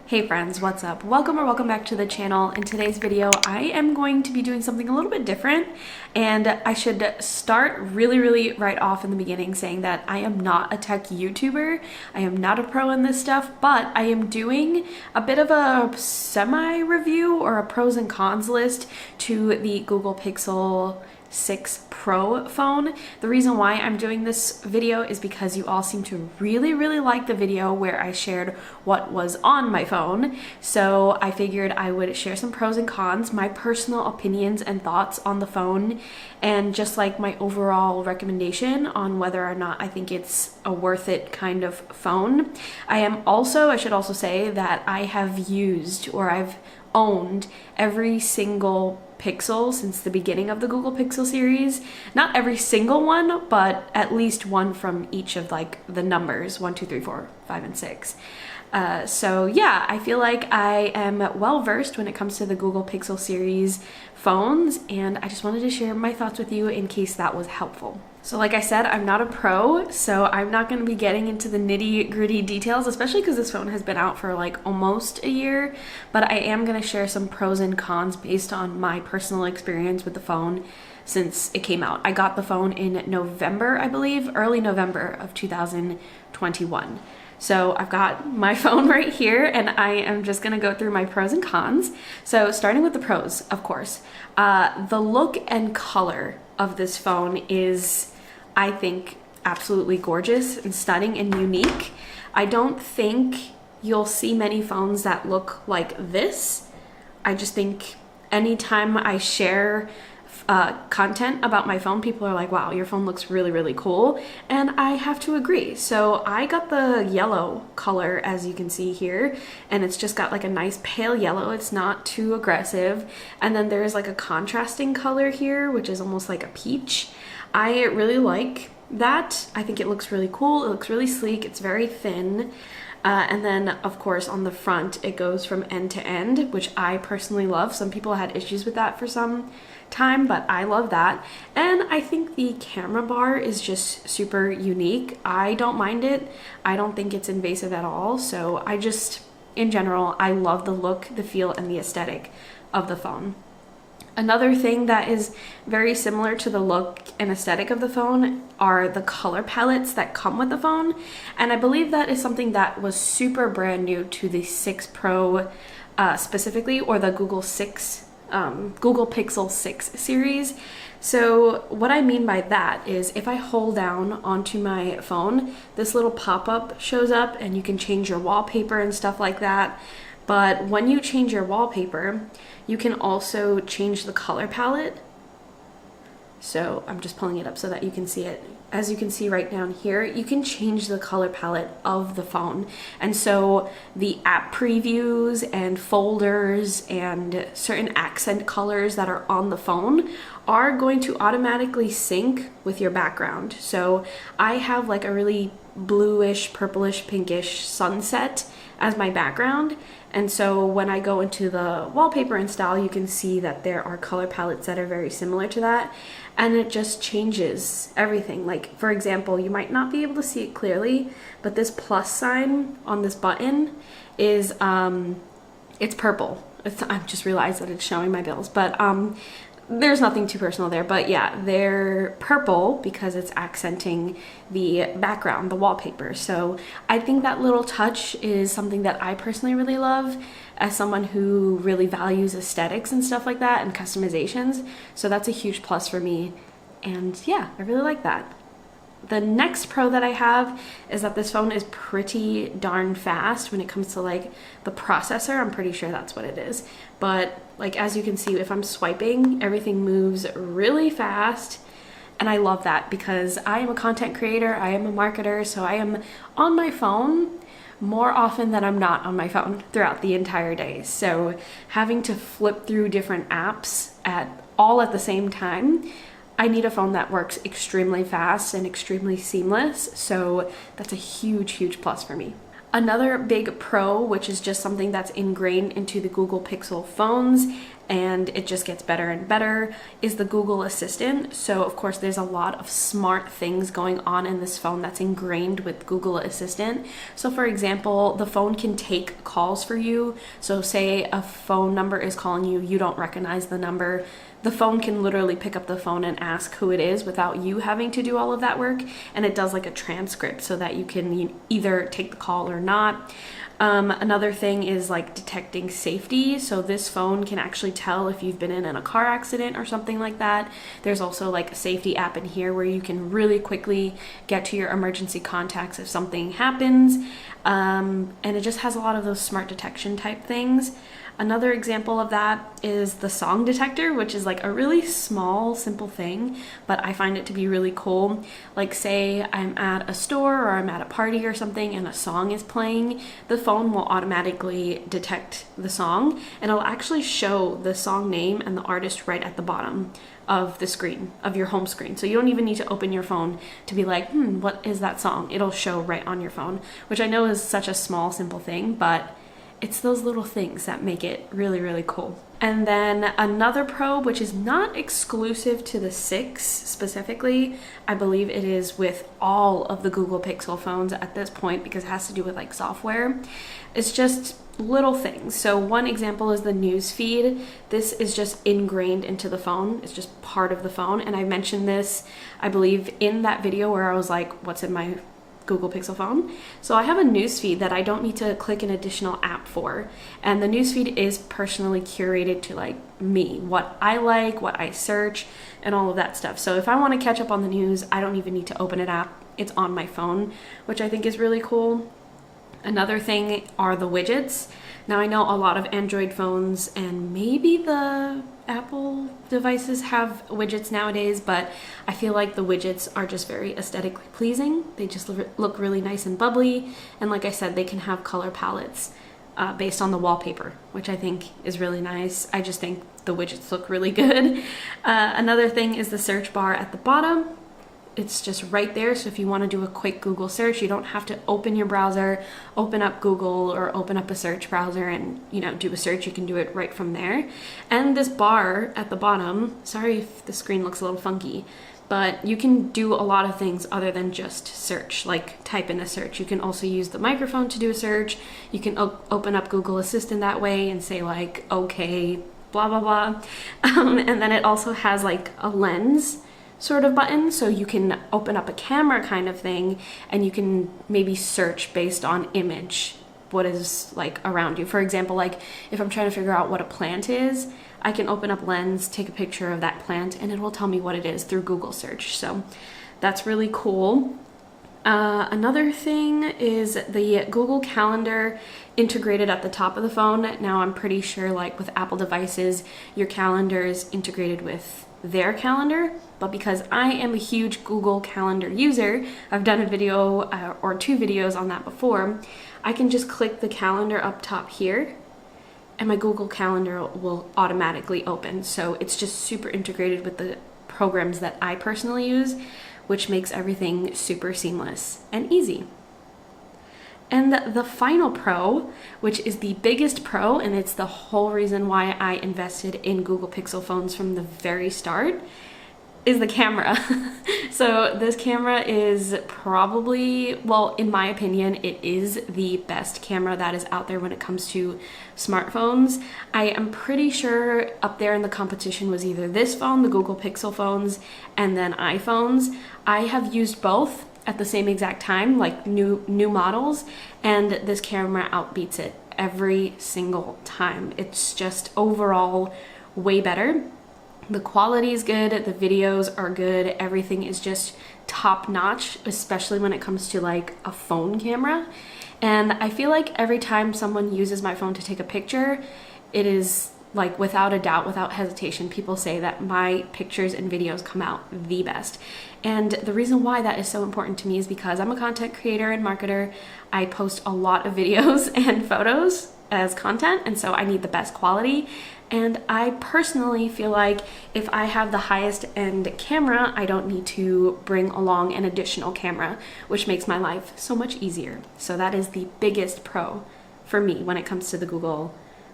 Hey friends, what's up? Welcome or welcome back to the channel. In today's video, I am going to be doing something a little bit different, and I should start really right off in the beginning saying that I am not a tech YouTuber. I am not a pro in this stuff, but I am doing a bit of a semi-review or a pros and cons list to the Google Pixel 6 Pro phone. The reason why I'm doing this video is because you all seem to really like the video where I shared what was on my phone. So I figured I would share some pros and cons, my personal opinions and thoughts on the phone, and just like my overall recommendation on whether or not I think it's a worth it kind of phone. I should also say that I have used, or I've owned, every single Pixel since the beginning of the Google Pixel series. Not every single one, but at least one from each of like the numbers 1, 2, 3, 4, 5, and 6. So yeah, I feel like I am well versed when it comes to the Google Pixel series phones, and I just wanted to share my thoughts with you in case that was helpful. So like I said, I'm not a pro, so I'm not going to be getting into the nitty-gritty details, especially because this phone has been out for like almost a year, but I am going to share some pros and cons based on my personal experience with the phone since it came out. I got the phone in November, I believe, early November of 2021. So I've got my phone right here, and I am just gonna go through my pros and cons. So starting with the pros, of course, the look and color of this phone is, I think, absolutely gorgeous and stunning and unique. I don't think you'll see many phones that look like this. I just think anytime I share content about my phone, people are like, wow, your phone looks really cool, and I have to agree. So I got the yellow color, as you can see here, and it's just got like a nice pale yellow. It's not too aggressive, and then there's like a contrasting color here, which is almost like a peach. I really like that. I think it looks really cool. It looks really sleek. It's very thin. And then, of course, on the front, it goes from end to end, which I personally love. Some people had issues with that for some time, but I love that. And I think the camera bar is just super unique. I don't mind it. I don't think it's invasive at all. So in general, I love the look, the feel, and the aesthetic of the phone. Another thing that is very similar to the look and aesthetic of the phone are the color palettes that come with the phone. And I believe that is something that was super brand new to the 6 Pro specifically, or the Google Pixel 6 series. So what I mean by that is if I hold down onto my phone, this little pop-up shows up and you can change your wallpaper and stuff like that. But when you change your wallpaper, you can also change the color palette. So I'm just pulling it up so that you can see it. As you can see right down here, you can change the color palette of the phone. And so the app previews and folders and certain accent colors that are on the phone are going to automatically sync with your background. So I have like a really bluish, purplish, pinkish sunset as my background. And so when I go into the wallpaper and style, you can see that there are color palettes that are very similar to that. And it just changes everything. Like, for example, you might not be able to see it clearly, but this plus sign on this button is, it's purple. I just realized that it's showing my bills, but there's nothing too personal there. But yeah, they're purple because it's accenting the background, the wallpaper. So I think that little touch is something that I personally really love as someone who really values aesthetics and stuff like that and customizations. So that's a huge plus for me. And yeah, I really like that. The next pro that I have is that this phone is pretty darn fast when it comes to like the processor. I'm pretty sure that's what it is. But like, as you can see, if I'm swiping, everything moves really fast. And I love that because I am a content creator, I am a marketer, so I am on my phone more often than I'm not on my phone throughout the entire day. So having to flip through different apps all at the same time, I need a phone that works extremely fast and extremely seamless. So that's a huge plus for me. Another big pro, which is just something that's ingrained into the Google Pixel phones and it just gets better and better, is the Google Assistant. So of course there's a lot of smart things going on in this phone that's ingrained with Google Assistant. So for example, the phone can take calls for you. So say a phone number is calling you, you don't recognize the number, the phone can literally pick up the phone and ask who it is without you having to do all of that work. And it does like a transcript so that you can either take the call or not. Another thing is like detecting safety. So this phone can actually tell if you've been in a car accident or something like that. There's also like a safety app in here where you can really quickly get to your emergency contacts if something happens. And it just has a lot of those smart detection type things. Another example of that is the song detector, which is like a really small, simple thing, but I find it to be really cool. Like say I'm at a store or I'm at a party or something and a song is playing, the phone will automatically detect the song and it'll actually show the song name and the artist right at the bottom of the screen, of your home screen. So you don't even need to open your phone to be like, what is that song? It'll show right on your phone, which I know is such a small, simple thing, but it's those little things that make it really, really cool. And then another pro, which is not exclusive to the 6 specifically, I believe it is with all of the Google Pixel phones at this point because it has to do with like software. It's just little things. So one example is the news feed. This is just ingrained into the phone. It's just part of the phone. And I mentioned this, I believe, in that video where I was like, what's in my Google Pixel phone. So I have a newsfeed that I don't need to click an additional app for. And the newsfeed is personally curated to like me, what I like, what I search, and all of that stuff. So if I want to catch up on the news, I don't even need to open an app. It's on my phone, which I think is really cool. Another thing are the widgets. Now I know a lot of Android phones and maybe the Apple devices have widgets nowadays, but I feel like the widgets are just very aesthetically pleasing. They just look really nice and bubbly. And like I said, they can have color palettes based on the wallpaper, which I think is really nice. I just think the widgets look really good. Another thing is the search bar at the bottom. It's just right there. So if you want to do a quick Google search, you don't have to open your browser, open up Google or open up a search browser and, do a search. You can do it right from there. And this bar at the bottom, sorry if the screen looks a little funky, but you can do a lot of things other than just search, like type in a search. You can also use the microphone to do a search. You can open up Google Assistant that way and say like, okay, blah, blah, blah. And then it also has like a lens sort of button, so you can open up a camera kind of thing and you can maybe search based on image what is like around you. For example, like if I'm trying to figure out what a plant is, I can open up Lens, take a picture of that plant, and it will tell me what it is through Google search. So that's really cool. Another thing is the Google Calendar integrated at the top of the phone. Now I'm pretty sure like with Apple devices, your calendar is integrated with their calendar, but because I am a huge Google Calendar user, I've done a video or 2 videos on that before, I can just click the calendar up top here and my Google Calendar will automatically open. So it's just super integrated with the programs that I personally use, which makes everything super seamless and easy. And the final pro, which is the biggest pro, and it's the whole reason why I invested in Google Pixel phones from the very start, is the camera. So this camera is probably, well, in my opinion, it is the best camera that is out there when it comes to smartphones. I am pretty sure up there in the competition was either this phone, the Google Pixel phones, and then iPhones. I have used both at the same exact time, like new models, and this camera outbeats it every single time. It's just overall way better. The quality is good, the videos are good, everything is just top notch, especially when it comes to like a phone camera. And I feel like every time someone uses my phone to take a picture, it is like without a doubt, without hesitation, people say that my pictures and videos come out the best. And the reason why that is so important to me is because I'm a content creator and marketer. I post a lot of videos and photos as content, and so I need the best quality. And I personally feel like if I have the highest end camera, I don't need to bring along an additional camera, which makes my life so much easier. So that is the biggest pro for me when it comes to the Google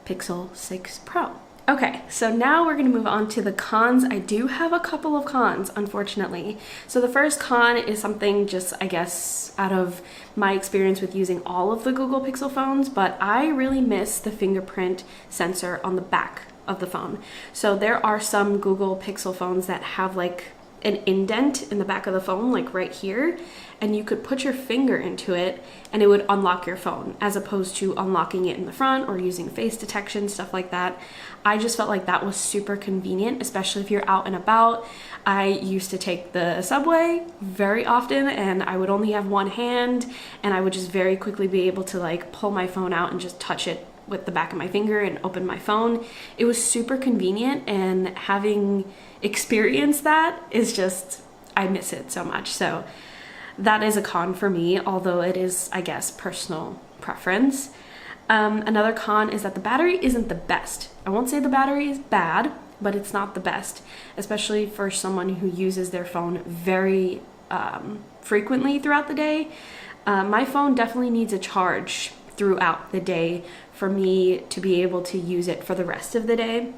Pixel 6 Pro. Okay, so now we're gonna move on to the cons. I do have a couple of cons, unfortunately. So the first con is something just, I guess, out of my experience with using all of the Google Pixel phones, but I really miss the fingerprint sensor on the back of the phone. So there are some Google Pixel phones that have like an indent in the back of the phone, like right here, and you could put your finger into it and it would unlock your phone, as opposed to unlocking it in the front or using face detection, stuff like that. I just felt like that was super convenient, especially if you're out and about. I used to take the subway very often and I would only have one hand, and I would just very quickly be able to like pull my phone out and just touch it with the back of my finger and open my phone. It was super convenient, and having experienced that is just, I miss it so much. So that is a con for me, although it is, I guess, personal preference. Another con is that the battery isn't the best. I won't say the battery is bad, but it's not the best, especially for someone who uses their phone very frequently throughout the day. My phone definitely needs a charge throughout the day for me to be able to use it for the rest of the day,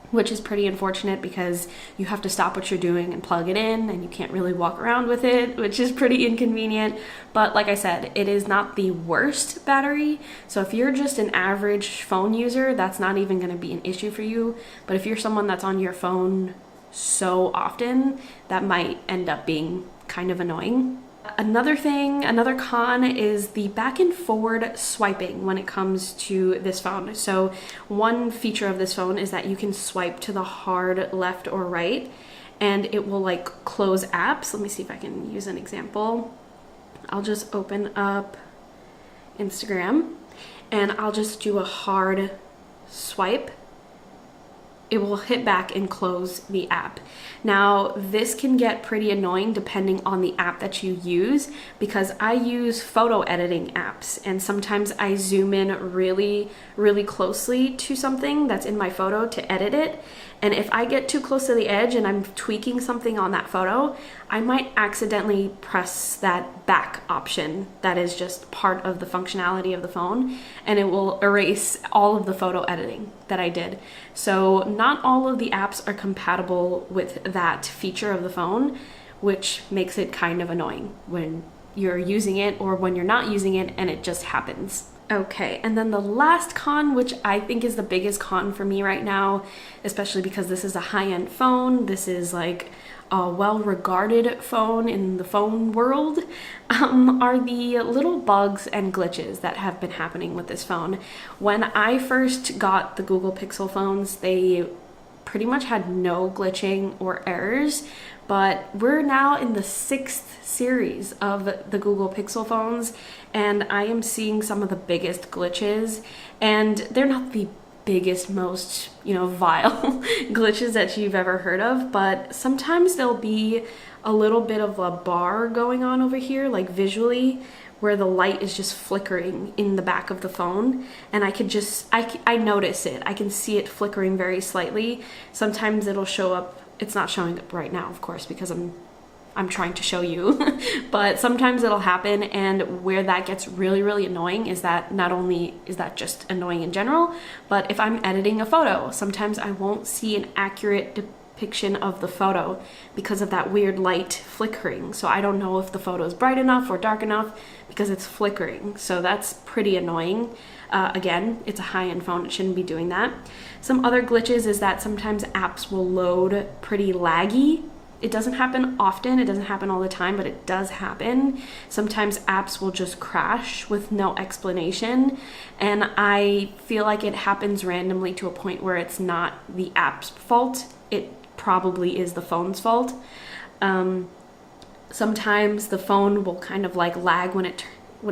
which is pretty unfortunate because you have to stop what you're doing and plug it in, and you can't really walk around with it, which is pretty inconvenient. But like I said, it is not the worst battery. So if you're just an average phone user, that's not even going to be an issue for you. But if you're someone that's on your phone so often, that might end up being kind of annoying. Another con is the back and forward swiping when it comes to this phone. So one feature of this phone is that you can swipe to the hard left or right, and it will like close apps. Let me see if I can use an example. I'll just open up Instagram and I'll just do a hard swipe. It will hit back and close the app. Now, this can get pretty annoying depending on the app that you use, because I use photo editing apps, and sometimes I zoom in really, really closely to something that's in my photo to edit it. And if I get too close to the edge and I'm tweaking something on that photo, I might accidentally press that back option that is just part of the functionality of the phone, and it will erase all of the photo editing that I did. So not all of the apps are compatible with that feature of the phone, which makes it kind of annoying when you're using it or when you're not using it and it just happens. Okay, and then the last con, which I think is the biggest con for me right now, especially because this is a high-end phone, this is like a well-regarded phone in the phone world, are the little bugs and glitches that have been happening with this phone. When I first got the Google Pixel phones, they pretty much had no glitching or errors, but we're now in the 6th series of the Google Pixel phones, and I am seeing some of the biggest glitches, and they're not the biggest, most, vile glitches that you've ever heard of, but sometimes there'll be a little bit of a bar going on over here, like visually, where the light is just flickering in the back of the phone, and I notice it. I can see it flickering very slightly. Sometimes it'll show up. It's not showing up right now, of course, because I'm trying to show you, but sometimes it'll happen, and where that gets really, really annoying is that not only is that just annoying in general, but if I'm editing a photo, sometimes I won't see an accurate depiction of the photo because of that weird light flickering. So I don't know if the photo is bright enough or dark enough because it's flickering. So that's pretty annoying. Again, it's a high-end phone, it shouldn't be doing that. Some other glitches is that sometimes apps will load pretty laggy. It doesn't happen often, it doesn't happen all the time, but it does happen. Sometimes apps will just crash with no explanation, and I feel like it happens randomly to a point where it's not the app's fault. It probably is the phone's fault. Sometimes the phone will kind of like lag when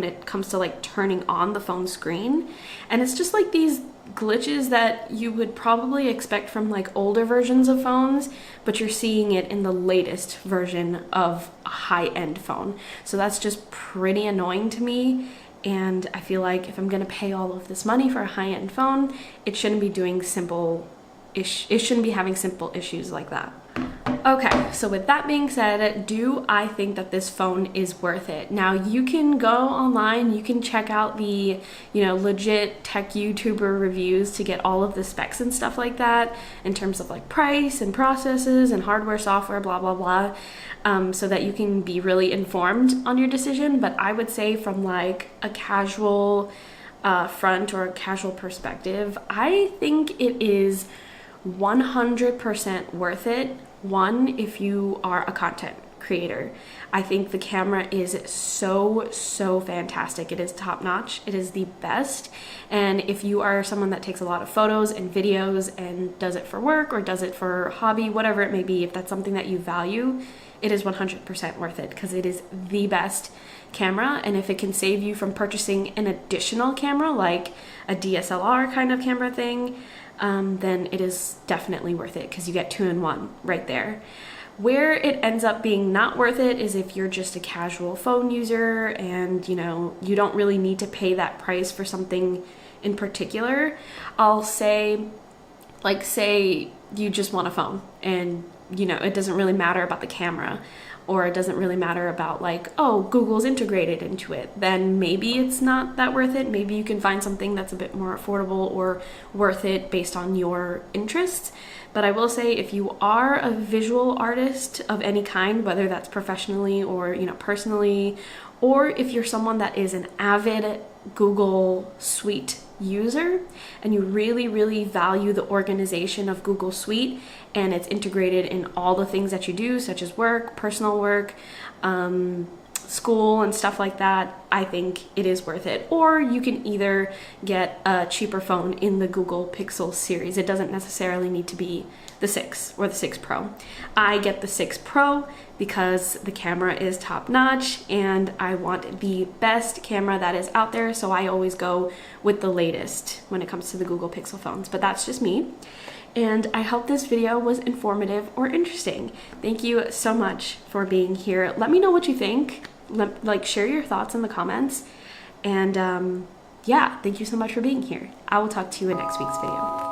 it comes to like turning on the phone screen, and it's just like these glitches that you would probably expect from like older versions of phones, but you're seeing it in the latest version of a high-end phone. So that's just pretty annoying to me, and I feel like if I'm gonna pay all of this money for a high-end phone, it shouldn't be having simple issues like that. Okay, so with that being said, do I think that this phone is worth it? Now, you can go online, you can check out the, legit tech YouTuber reviews to get all of the specs and stuff like that in terms of like price and processes and hardware, software, blah, blah, blah, so that you can be really informed on your decision. But I would say from like a casual front or a casual perspective, I think it is 100% worth it. One, if you are a content creator, I think the camera is so fantastic. It is top notch. It is the best. And if you are someone that takes a lot of photos and videos and does it for work or does it for hobby, whatever it may be, if that's something that you value, it is 100% worth it because it is the best camera. And if it can save you from purchasing an additional camera, like a DSLR kind of camera thing, then it is definitely worth it because you get 2-in-1 right there. Where it ends up being not worth it is if you're just a casual phone user and you don't really need to pay that price for something in particular. I'll say, like, say you just want a phone and it doesn't really matter about the camera, or it doesn't really matter about like, oh, Google's integrated into it, then maybe it's not that worth it. Maybe you can find something that's a bit more affordable or worth it based on your interests. But I will say, if you are a visual artist of any kind, whether that's professionally or personally, or if you're someone that is an avid Google Suite user and you really value the organization of Google Suite and it's integrated in all the things that you do, such as work, personal work, school and stuff like that, I think it is worth it. Or you can either get a cheaper phone in the Google Pixel series. It doesn't necessarily need to be the 6 or the 6 Pro. I get the 6 Pro because the camera is top notch and I want the best camera that is out there, so I always go with the latest when it comes to the Google Pixel phones. But that's just me. And I hope this video was informative or interesting. Thank you so much for being here. Let me know what you think. Share your thoughts in the comments. And yeah, thank you so much for being here. I will talk to you in next week's video.